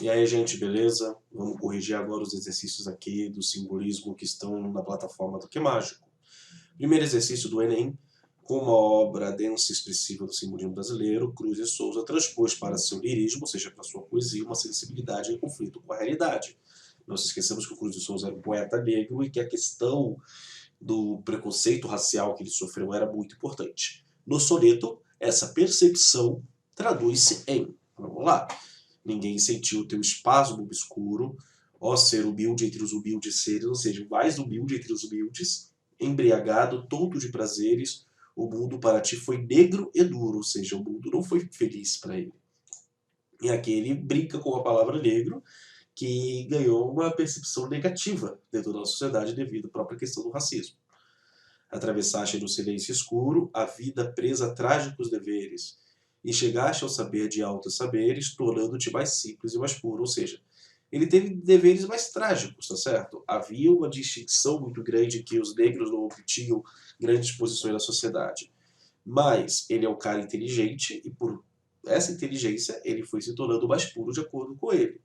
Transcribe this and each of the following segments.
E aí, gente, beleza? Vamos corrigir agora os exercícios aqui do simbolismo que estão na plataforma do Que Mágico. Primeiro exercício do Enem, com uma obra densa e expressiva do simbolismo brasileiro, Cruz e Souza transpôs para seu lirismo, ou seja, para sua poesia, uma sensibilidade em conflito com a realidade. Não se esqueçamos que o Cruz de Souza era um poeta negro e que a questão do preconceito racial que ele sofreu era muito importante. No soneto, essa percepção traduz-se em, vamos lá, ninguém sentiu teu espasmo obscuro, ó ser humilde entre os humildes seres, ou seja, o mais humilde entre os humildes, embriagado, tonto de prazeres, o mundo para ti foi negro e duro, ou seja, o mundo não foi feliz para ele. E aqui ele brinca com a palavra negro, que ganhou uma percepção negativa dentro da sociedade devido à própria questão do racismo. Atravessaste no silêncio escuro a vida presa a trágicos deveres, e chegaste ao saber de altos saberes, tornando-te mais simples e mais puro. Ou seja, ele teve deveres mais trágicos, tá certo? Havia uma distinção muito grande que os negros não obtinham grandes posições na sociedade. Mas ele é um cara inteligente e por essa inteligência ele foi se tornando mais puro de acordo com ele.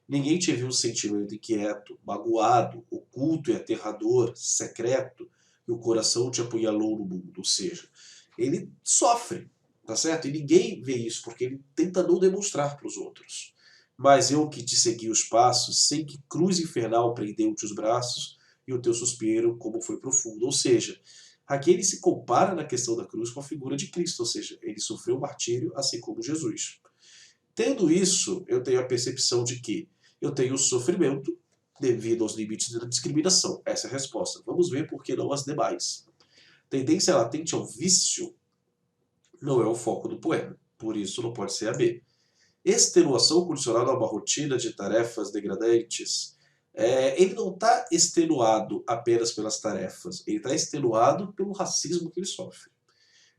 Ninguém te viu um sentimento inquieto, magoado, oculto e aterrador, secreto, que o coração te apunhalou no mundo. Ou seja, ele sofre, tá certo? E ninguém vê isso, porque ele tenta não demonstrar para os outros. Mas eu que te segui os passos, sei que cruz infernal prendeu-te os braços, e o teu suspiro como foi profundo. Ou seja, aqui ele se compara na questão da cruz com a figura de Cristo, ou seja, ele sofreu martírio assim como Jesus. Tendo isso, eu tenho a percepção de que eu tenho sofrimento devido aos limites da discriminação. Essa é a resposta. Vamos ver por que não as demais. Tendência latente ao vício não é o foco do poema, por isso não pode ser a B. Extenuação condicionada a uma rotina de tarefas degradantes. Ele não está extenuado apenas pelas tarefas, ele está extenuado pelo racismo que ele sofre.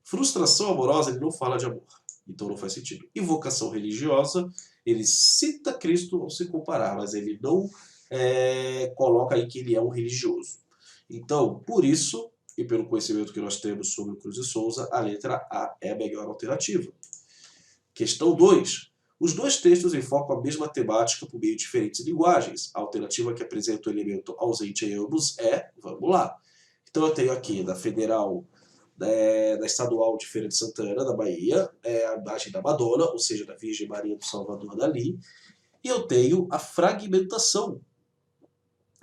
Frustração amorosa, ele não fala de amor, então não faz sentido. Invocação religiosa, ele cita Cristo ao se comparar, mas ele não coloca aí que ele é um religioso. Então, por isso, e pelo conhecimento que nós temos sobre Cruz de Souza, a letra A é a melhor alternativa. Questão 2. Os dois textos enfocam a mesma temática por meio de diferentes linguagens. A alternativa que apresenta o elemento ausente em ambos é, vamos lá. Então eu tenho aqui da Federal, da Estadual de Feira de Santana, da Bahia, a imagem da Madonna, ou seja, da Virgem Maria do Salvador dali, e eu tenho a fragmentação,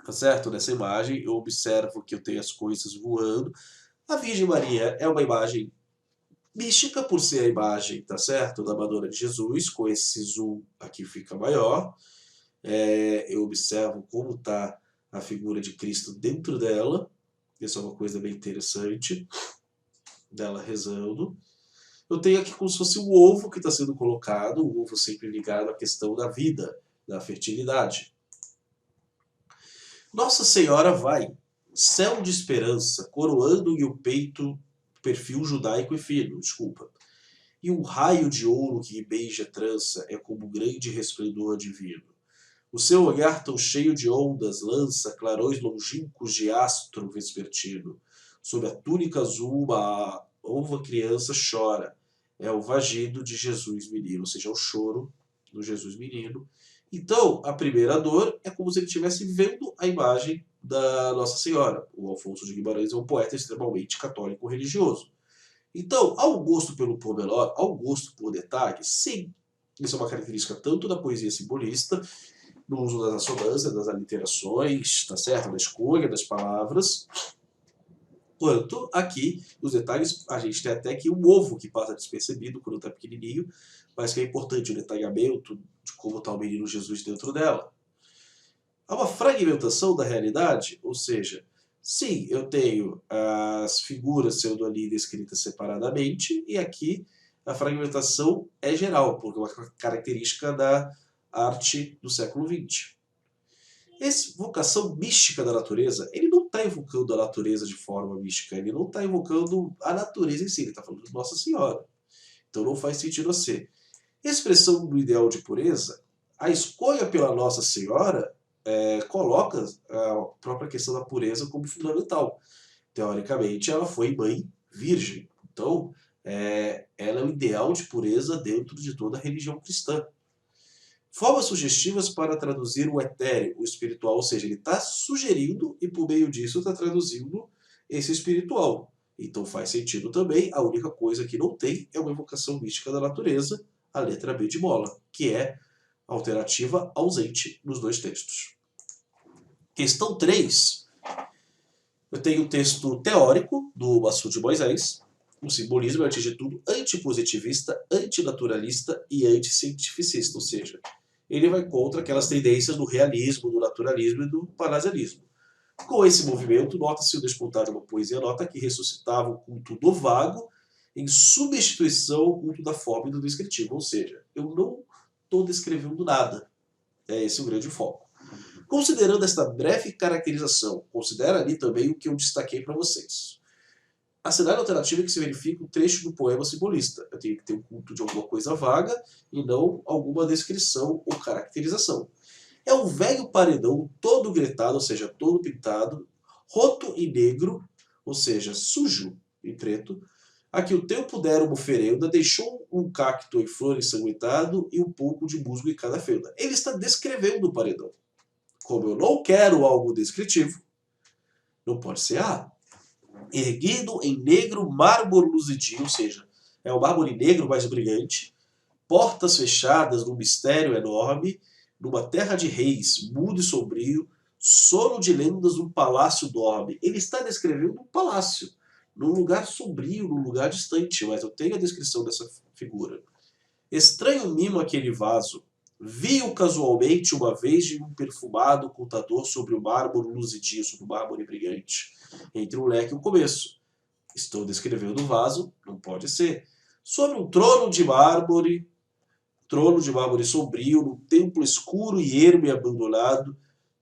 tá certo? Nessa imagem eu observo que eu tenho as coisas voando. A Virgem Maria é uma imagem mística por ser a imagem, tá certo? Da Madonna de Jesus, com esse zoom aqui fica maior. Eu observo como está a figura de Cristo dentro dela. Isso é uma coisa bem interessante, dela rezando. Eu tenho aqui como se fosse um ovo que está sendo colocado, o ovo sempre ligado à questão da vida, da fertilidade. Nossa Senhora vai, céu de esperança, coroando-lhe o peito, perfil judaico e fino, desculpa. E um raio de ouro que beija a trança é como um grande resplendor divino. O seu olhar tão cheio de ondas lança clarões longínquos de astro vespertino. Sob a túnica azul, uma ova criança chora. É o vagido de Jesus menino, ou seja, é o choro do Jesus menino. Então, a primeira dor é como se ele estivesse vendo a imagem da Nossa Senhora. O Afonso de Guimarães é um poeta extremamente católico religioso. Então, há um gosto pelo pormenor, há um gosto por detalhes, sim. Isso é uma característica tanto da poesia simbolista, no uso das assonâncias, das aliterações, tá certo? Da escolha das palavras, quanto aqui, os detalhes, a gente tem até aqui um ovo que passa despercebido quando está pequenininho, mas que é importante o detalhamento de como está o menino Jesus dentro dela. Há uma fragmentação da realidade, ou seja, sim, eu tenho as figuras sendo ali descritas separadamente, e aqui a fragmentação é geral, porque é uma característica da arte do século XX. Essa vocação mística da natureza, ele não está evocando a natureza de forma mística, ele não está evocando a natureza em si, ele está falando de Nossa Senhora. Então não faz sentido assim. Expressão do ideal de pureza, a escolha pela Nossa Senhora coloca a própria questão da pureza como fundamental. Teoricamente, ela foi mãe virgem. Então, ela é o ideal de pureza dentro de toda a religião cristã. Formas sugestivas para traduzir o etéreo, o espiritual, ou seja, ele está sugerindo e por meio disso está traduzindo esse espiritual. Então faz sentido também, a única coisa que não tem é uma evocação mística da natureza, a letra B de mola, que é alternativa ausente nos dois textos. Questão 3. Eu tenho um texto teórico do Maçu de Moisés. O simbolismo é, antes de tudo, antipositivista, antinaturalista e anticientificista, ou seja, ele vai contra aquelas tendências do realismo, do naturalismo e do parnasianismo. Com esse movimento, nota-se o despontar de uma poesia nota que ressuscitava o culto do vago em substituição ao culto da forma e do descritivo, ou seja, eu não estou descrevendo nada. É esse o grande foco. Considerando esta breve caracterização, considera ali também o que eu destaquei para vocês. A cidade alternativa é que se verifica um trecho do poema simbolista. Eu tenho que ter um culto de alguma coisa vaga e não alguma descrição ou caracterização. É um velho paredão todo gritado, ou seja, todo pintado, roto e negro, ou seja, sujo e preto, a que o tempo dera uma oferenda, deixou um cacto em flor ensanguentado e um pouco de musgo em cada fenda. Ele está descrevendo o paredão. Como eu não quero algo descritivo, não pode ser erguido em negro mármore luzidio, ou seja, é o mármore negro mais brilhante, portas fechadas num mistério enorme, numa terra de reis, mudo e sombrio, sono de lendas num palácio dorme. Ele está descrevendo um palácio, num lugar sombrio, num lugar distante, mas eu tenho a descrição dessa figura. Estranho mimo aquele vaso, vi-o casualmente uma vez de um perfumado ocultador sobre o mármore luzidio, sobre o mármore brilhante. Entre um leque e um começo. Estou descrevendo o vaso, não pode ser. Sobre um trono de mármore sombrio, num templo escuro e ermo e abandonado,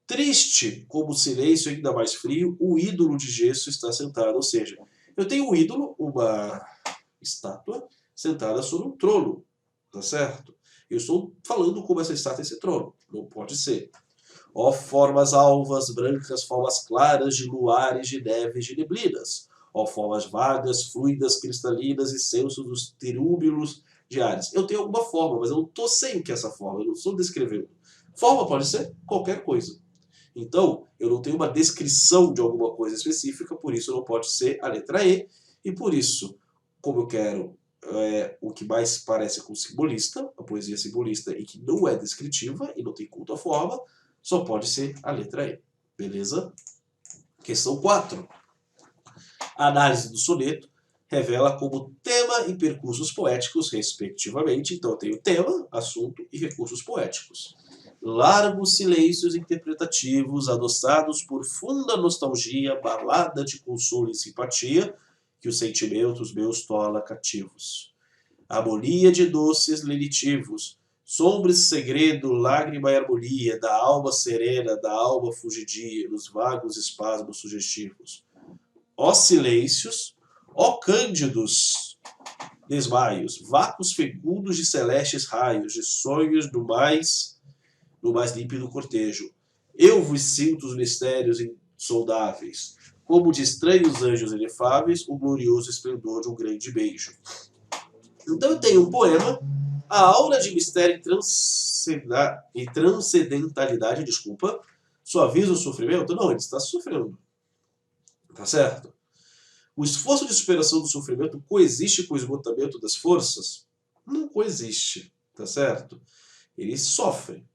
triste como o silêncio ainda mais frio, o ídolo de gesso está sentado. Ou seja, eu tenho um ídolo, uma estátua, sentada sobre um trono, tá certo? Eu estou falando como essa estátua é esse trono, não pode ser. Ó formas alvas, brancas, formas claras de luares, de neves, de neblinas. Ó formas vagas, fluidas, cristalinas e censos dos terúbilos de Ares. Eu tenho alguma forma, mas eu não estou sem o que é essa forma, eu não estou descrevendo. Forma pode ser qualquer coisa. Então, eu não tenho uma descrição de alguma coisa específica, por isso não pode ser a letra E, e por isso, como eu quero o que mais parece com simbolista, a poesia simbolista, e que não é descritiva e não tem culto à forma, só pode ser a letra E. Beleza? Questão 4. A análise do soneto revela como tema e percursos poéticos, respectivamente. Então, eu tenho tema, assunto e recursos poéticos. Largos silêncios interpretativos, adoçados por funda nostalgia, balada de consolo e simpatia, que os sentimentos meus torna cativos. Harmonia de doces lenitivos, sombra segredo, lágrima e harmonia, da alma serena, da alma fugidia, nos vagos espasmos sugestivos. Ó silêncios, ó cândidos desmaios, vácuos fecundos de celestes raios, de sonhos no mais límpido cortejo. Eu vos sinto os mistérios insondáveis, como de estranhos anjos inefáveis, o glorioso esplendor de um grande beijo. Então eu tenho um poema, a aura de mistério e transcendentalidade, suaviza o sofrimento? Não, ele está sofrendo. Tá certo? O esforço de superação do sofrimento coexiste com o esgotamento das forças? Não coexiste, tá certo? Ele sofre.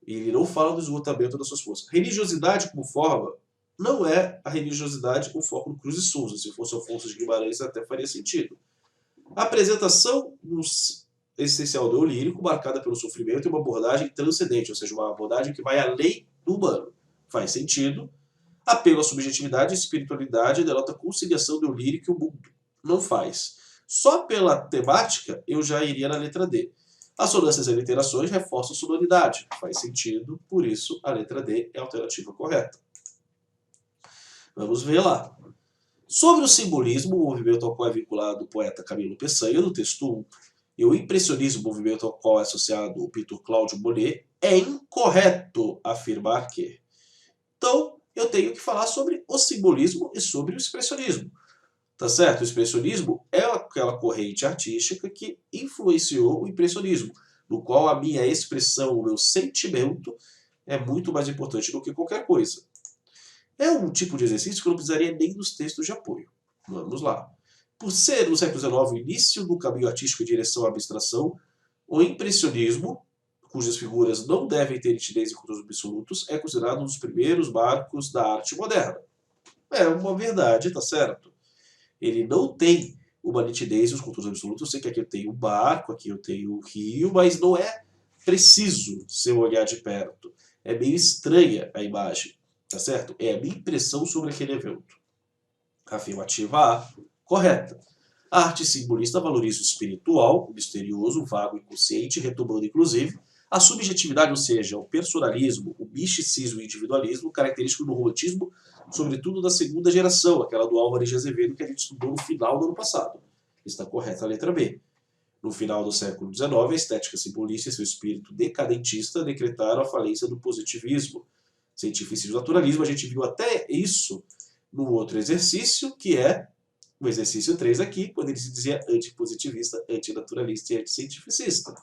Ele não fala do esgotamento das suas forças. Religiosidade como forma não é a religiosidade com foco no Cruz e Souza. Se fosse Afonso de Guimarães até faria sentido. A apresentação no essencial do eu lírico, marcada pelo sofrimento e uma abordagem transcendente, ou seja, uma abordagem que vai além do humano. Faz sentido. Apelo à subjetividade e espiritualidade denota conciliação do eu lírico e o mundo. Não faz. Só pela temática eu já iria na letra D. Assonâncias e aliterações reforçam sonoridade. Faz sentido, por isso a letra D é a alternativa correta. Vamos ver lá. Sobre o simbolismo, o movimento ao qual é vinculado o poeta Camilo Peçanha, no texto 1, e o impressionismo, o movimento ao qual é associado o pintor Cláudio Monet, é incorreto afirmar que. Então, eu tenho que falar sobre o simbolismo e sobre o expressionismo. Tá certo? O expressionismo é aquela corrente artística que influenciou o impressionismo. no qual a minha expressão, o meu sentimento, é muito mais importante do que qualquer coisa. É um tipo de exercício que eu não precisaria nem dos textos de apoio. Vamos lá. Por ser, no século XIX, o início do caminho artístico em direção à abstração, o impressionismo, cujas figuras não devem ter nitidez em contornos absolutos, é considerado um dos primeiros marcos da arte moderna. É uma verdade, tá certo? Ele não tem uma nitidez nos contornos absolutos. Eu sei que aqui eu tenho um barco, aqui eu tenho um rio, mas não é preciso se eu olhar de perto. É meio estranha a imagem, tá certo? É a minha impressão sobre aquele evento. Afirmativa A, correta. A arte simbolista valoriza o espiritual, o misterioso, o vago e inconsciente, retomando inclusive a subjetividade, ou seja, o personalismo, o misticismo e o individualismo, característico do romantismo, sobretudo da segunda geração, aquela do Álvares de Azevedo que a gente estudou no final do ano passado. Está correta a letra B. No final do século XIX, a estética simbolista e seu espírito decadentista decretaram a falência do positivismo, cientificismo e naturalismo. A gente viu até isso no outro exercício, que é o exercício 3 aqui, quando ele se dizia antipositivista, antinaturalista e anticientificista.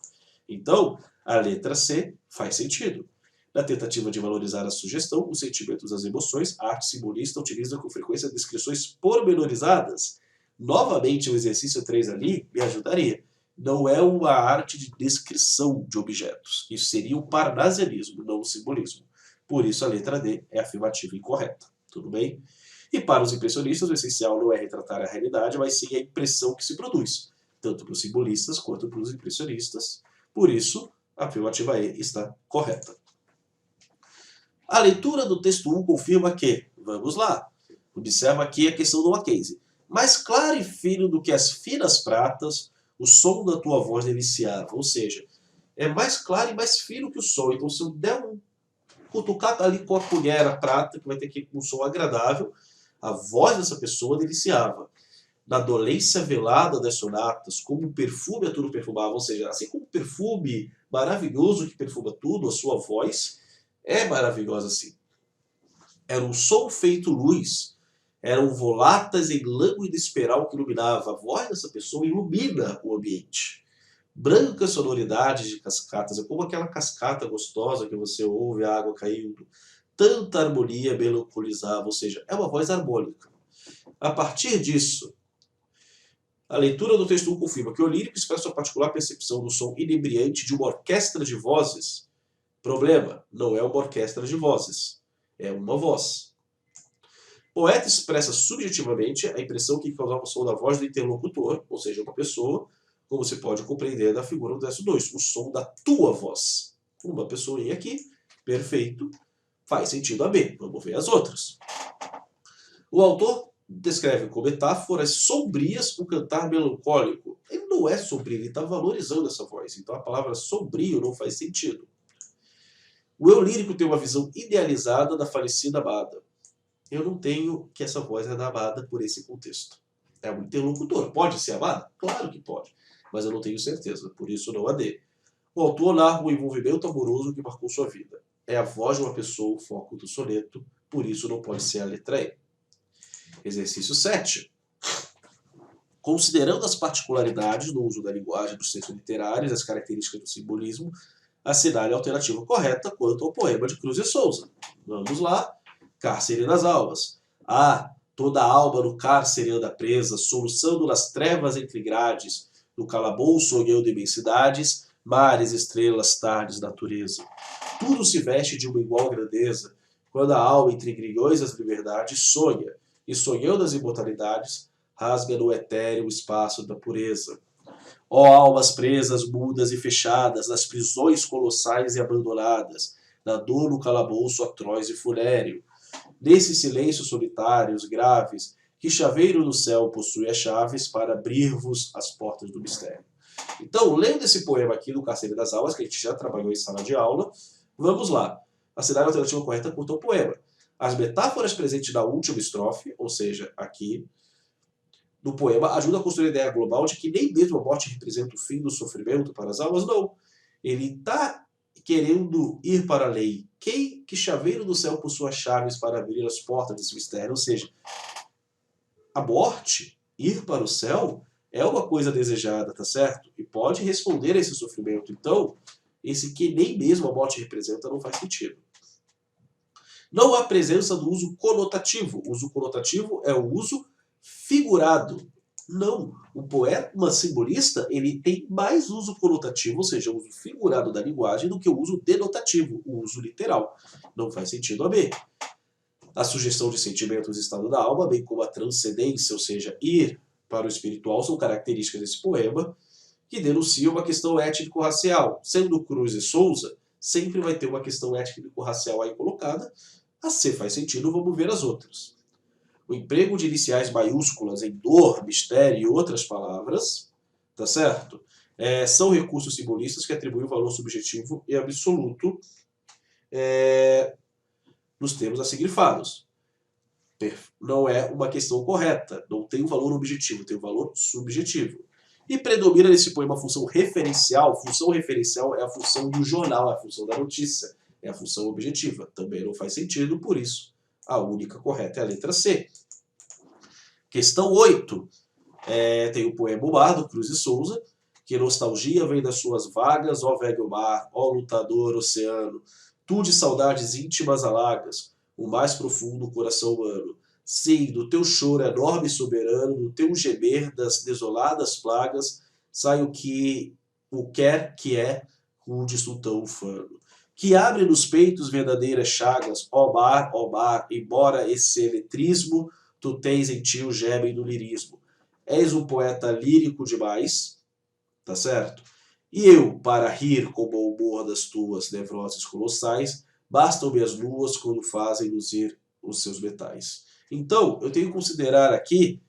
Então, a letra C faz sentido. Na tentativa de valorizar a sugestão, os sentimentos, as emoções, a arte simbolista utiliza com frequência descrições pormenorizadas. Novamente, o exercício 3 ali me ajudaria. Não é uma arte de descrição de objetos. Isso seria o parnasianismo, não o simbolismo. Por isso, a letra D é afirmativa incorreta. Tudo bem? E para os impressionistas, o essencial não é retratar a realidade, mas sim a impressão que se produz, tanto para os simbolistas quanto para os impressionistas. Por isso, a afirmativa E está correta. A leitura do texto 1 confirma que, vamos lá, observa aqui a questão do Mackenzie. Mais claro e fino do que as finas pratas, o som da tua voz deliciava. Ou seja, é mais claro e mais fino que o som. Então, se eu der um cutucar ali com a colher a prata, que vai ter aqui um som agradável, a voz dessa pessoa deliciava. Na dolência velada das sonatas, como o perfume a tudo perfumava, ou seja, assim como o perfume maravilhoso que perfuma tudo, a sua voz é maravilhosa assim. Era um som feito luz, eram volatas em lânguida espiral que iluminava. A voz dessa pessoa ilumina o ambiente. Brancas sonoridades de cascatas, é como aquela cascata gostosa que você ouve a água caindo. Tanta harmonia melancolizava, ou seja, é uma voz harmônica. A partir disso, a leitura do texto 1 confirma que o lírico expressa a particular percepção do som inebriante de uma orquestra de vozes. Problema, não é uma orquestra de vozes, é uma voz. O poeta expressa subjetivamente a impressão que causava o som da voz do interlocutor, ou seja, uma pessoa, como se pode compreender da figura do verso 2, o som da tua voz. Uma pessoinha aqui, perfeito, faz sentido a B. Vamos ver as outras. O autor descreve com metáforas sombrias o cantar melancólico. Ele não é sombrio, ele está valorizando essa voz. Então a palavra sombrio não faz sentido. O eu lírico tem uma visão idealizada da falecida amada. Eu não tenho que essa voz é da amada por esse contexto. É um interlocutor. Pode ser amada? Claro que pode. Mas eu não tenho certeza, por isso não a D. O autor narra o envolvimento amoroso que marcou sua vida. É a voz de uma pessoa o foco do soneto, por isso não pode ser a letra E. Exercício 7. Considerando as particularidades do uso da linguagem dos textos literários e as características do simbolismo, assinale a alternativa correta quanto ao poema de Cruz e Souza. Vamos lá. Cárcere das almas. Ah, toda a alma no cárcere anda presa, soluçando nas trevas entre grades, no calabouço olhando imensidades, mares, estrelas, tardes, natureza. Tudo se veste de uma igual grandeza, quando a alma entre grilhões das liberdades sonha, e sonhando as imortalidades, rasga no etéreo o espaço da pureza. Ó almas presas, mudas e fechadas, nas prisões colossais e abandonadas, na dor no calabouço atroz e funéreo, nesses silêncios solitários, graves, que chaveiro no céu possui as chaves para abrir-vos as portas do mistério. Então, lendo esse poema aqui do Cárcere das Almas, que a gente já trabalhou em sala de aula, vamos lá. Assinale a alternativa correta quanto ao poema. As metáforas presentes na última estrofe, ou seja, aqui, no poema, ajudam a construir a ideia global de que nem mesmo a morte representa o fim do sofrimento para as almas, não. Ele está querendo ir para a lei. Quem que chaveiro do céu possui as chaves para abrir as portas desse mistério? Ou seja, a morte, ir para o céu, é uma coisa desejada, tá certo? E pode responder a esse sofrimento. Então, esse que nem mesmo a morte representa não faz sentido. Não há presença do uso conotativo. O uso conotativo é o uso figurado. Não. O poema simbolista ele tem mais uso conotativo, ou seja, o uso figurado da linguagem, do que o uso denotativo, o uso literal. Não faz sentido a B. A sugestão de sentimentos e estado da alma, bem como a transcendência, ou seja, ir para o espiritual, são características desse poema que denunciam uma questão étnico-racial. Sendo Cruz e Souza, sempre vai ter uma questão étnico-racial aí colocada. A C faz sentido, vamos ver as outras. O emprego de iniciais maiúsculas em dor, mistério e outras palavras, tá certo? São recursos simbolistas que atribuem um valor subjetivo e absoluto nos termos a significados. Não é uma questão correta, não tem um valor objetivo, tem um valor subjetivo. E predomina nesse poema a função referencial. Função referencial é a função do jornal, é a função da notícia, é a função objetiva. Também não faz sentido, por isso a única correta é a letra C. Questão 8. Tem o poema O Mar, do Cruz e Souza, que nostalgia vem das suas vagas, ó velho mar, ó lutador oceano, tu de saudades íntimas alagas, o mais profundo coração humano. Sim, do teu choro enorme e soberano, do teu gemer das desoladas plagas, sai o quer que é rude sultão ufano. Que abre nos peitos verdadeiras chagas, ó mar, embora esse eletrismo, tu tens em ti o germe do lirismo. És um poeta lírico demais, tá certo? E eu, para rir com o bom humor das tuas nevroses colossais, bastam-me as luas quando fazem luzir os seus metais. Então, eu tenho que considerar aqui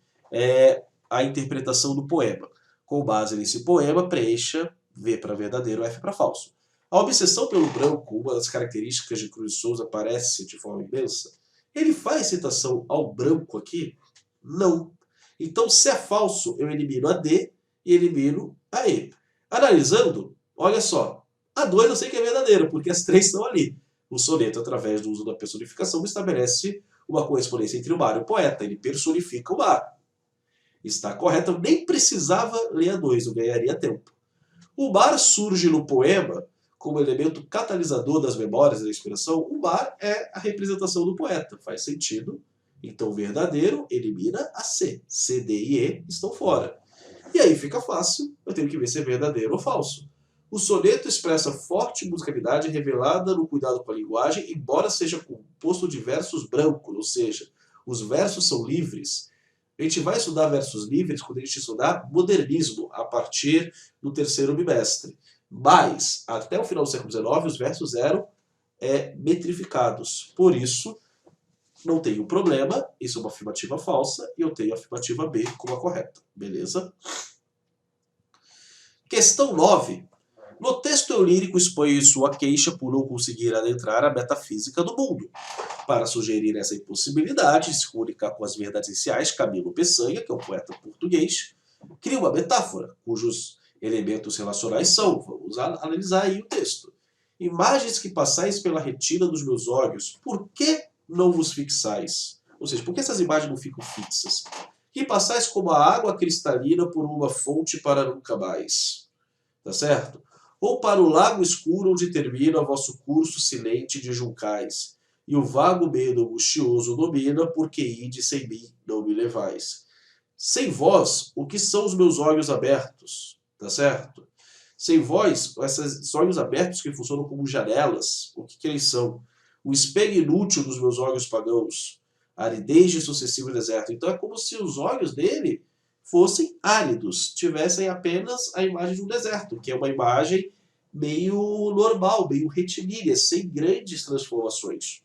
a interpretação do poema. Com base nesse poema, preencha V para verdadeiro, F para falso. A obsessão pelo branco, uma das características de Cruz de Souza, aparece de forma imensa. Ele faz citação ao branco aqui? Não. Então, se é falso, eu elimino a D e elimino a E. Analisando, olha só, a 2 eu sei que é verdadeira, porque as 3 estão ali. O soneto, através do uso da personificação, estabelece uma correspondência entre o mar e o poeta. Ele personifica o mar. Está correto, eu nem precisava ler a 2, eu ganharia tempo. O mar surge no poema como elemento catalisador das memórias e da inspiração. O mar é a representação do poeta. Faz sentido. Então, verdadeiro elimina a C. C, D e E estão fora. E aí fica fácil, eu tenho que ver se é verdadeiro ou falso. O soneto expressa forte musicalidade revelada no cuidado com a linguagem, embora seja composto de versos brancos, ou seja, os versos são livres. A gente vai estudar versos livres quando a gente estudar modernismo, a partir do 3º bimestre. Mas, até o final do século XIX, os versos eram metrificados. Por isso, não tenho problema, isso é uma afirmativa falsa, e eu tenho a afirmativa B como a correta. Beleza? Questão 9. No texto eu lírico expõe sua queixa por não conseguir adentrar a metafísica do mundo. Para sugerir essa impossibilidade de se comunicar com as verdades iniciais, Camilo Peçanha, que é um poeta português, cria uma metáfora, cujos elementos relacionais são, vamos analisar aí o texto. Imagens que passais pela retina dos meus olhos, por que não vos fixais? Ou seja, por que essas imagens não ficam fixas? Que passais como a água cristalina por uma fonte para nunca mais. Tá certo? Ou para o lago escuro onde termina vosso curso silente de juncais, e o vago medo angustioso domina, porque ide sem mim não me levais. Sem vós, o que são os meus olhos abertos? Tá certo? Sem vós, esses olhos abertos que funcionam como janelas, o que eles são? O espelho inútil dos meus olhos pagãos, aridez de sucessivo deserto. Então é como se os olhos dele fossem áridos, tivessem apenas a imagem de um deserto, que é uma imagem meio normal, meio retilínea, sem grandes transformações.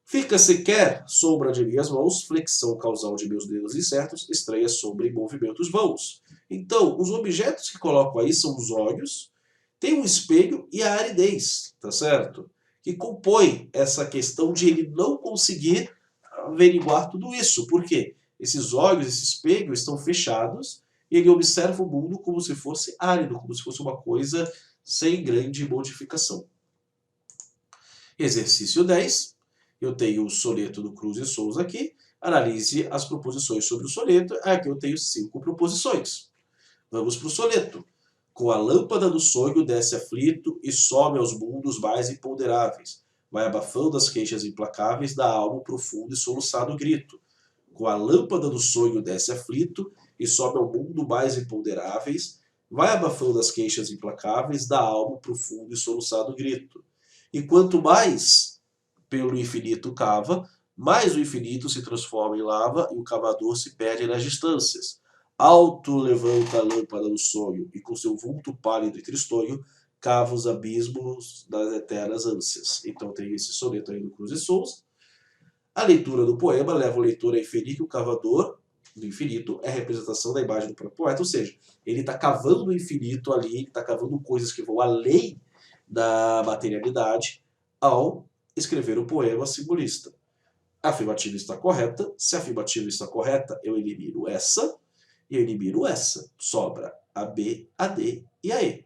Fica sequer sombra de minhas mãos, flexão causal de meus dedos incertos, estranha sombra em movimentos vãos. Então, os objetos que coloco aí são os olhos, tem um espelho e a aridez, tá certo? Que compõe essa questão de ele não conseguir averiguar tudo isso. Por quê? Esses olhos, esse espelho estão fechados e ele observa o mundo como se fosse árido, como se fosse uma coisa sem grande modificação. Exercício 10. Eu tenho o soneto do Cruz e Souza aqui. Analise as proposições sobre o soneto. Aqui eu tenho 5 proposições. Vamos para o soneto. Com a lâmpada do sonho desce aflito e some aos mundos mais imponderáveis. Vai abafando as queixas implacáveis da alma profundo e soluçado grito. Com a lâmpada do sonho desce aflito e sobe ao mundo mais imponderáveis. Vai abafando as queixas implacáveis da alma profundo e soluçado grito. E quanto mais pelo infinito cava, mais o infinito se transforma em lava e o cavador se perde nas distâncias. Alto levanta a lâmpada do sonho e com seu vulto pálido e tristonho cava os abismos das eternas ânsias. Então tem esse soneto aí do Cruz e Souza. A leitura do poema leva o leitor a inferir que o cavador do infinito é a representação da imagem do próprio poeta, ou seja, ele está cavando o infinito ali, ele está cavando coisas que vão além da materialidade ao escrever o poema simbolista. A afirmativa está correta. Se a afirmativa está correta, eu elimino essa e eu elimino essa. Sobra a B, a D e a E.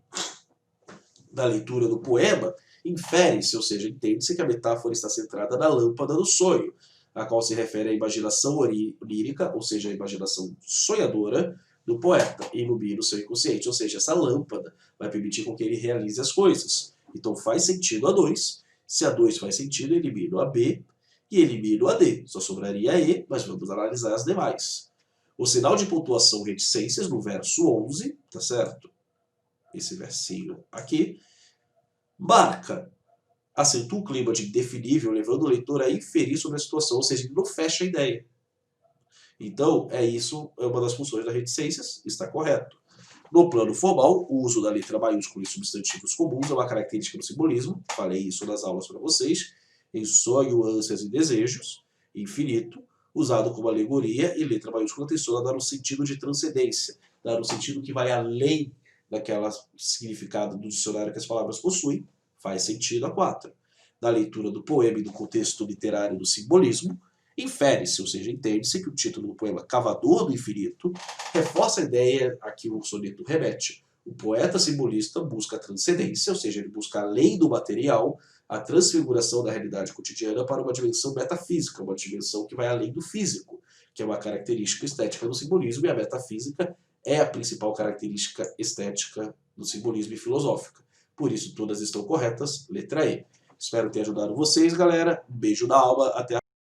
Da leitura do poema, infere-se, ou seja, entende-se que a metáfora está centrada na lâmpada do sonho, a qual se refere à imaginação lírica, ou seja, a imaginação sonhadora do poeta, e ilumina o seu inconsciente, ou seja, essa lâmpada vai permitir com que ele realize as coisas. Então faz sentido a 2. Se a 2 faz sentido, eu elimino a B e elimino a D. Só sobraria a E, mas vamos analisar as demais. O sinal de pontuação reticências no verso 11, tá certo? Esse versinho aqui, marca, acentua o clima de indefinível, levando o leitor a inferir sobre a situação, ou seja, ele não fecha a ideia. Então, isso é uma das funções da reticências, está correto. No plano formal, o uso da letra maiúscula em substantivos comuns é uma característica do simbolismo, falei isso nas aulas para vocês, em sonho, ânsias e desejos, infinito, usado como alegoria, e letra maiúscula tenciona dar um sentido de transcendência, dar um sentido que vai além daquele significado do dicionário que as palavras possuem, faz sentido a 4. Da leitura do poema e do contexto literário do simbolismo, infere-se, ou seja, entende-se que o título do poema Cavador do Infinito reforça a ideia a que o soneto remete. O poeta simbolista busca a transcendência, ou seja, ele busca além do material, a transfiguração da realidade cotidiana para uma dimensão metafísica, uma dimensão que vai além do físico, que é uma característica estética do simbolismo, e a metafísica é a principal característica estética do simbolismo e filosófica. Por isso, todas estão corretas, letra E. Espero ter ajudado vocês, galera. Um beijo na alma, até a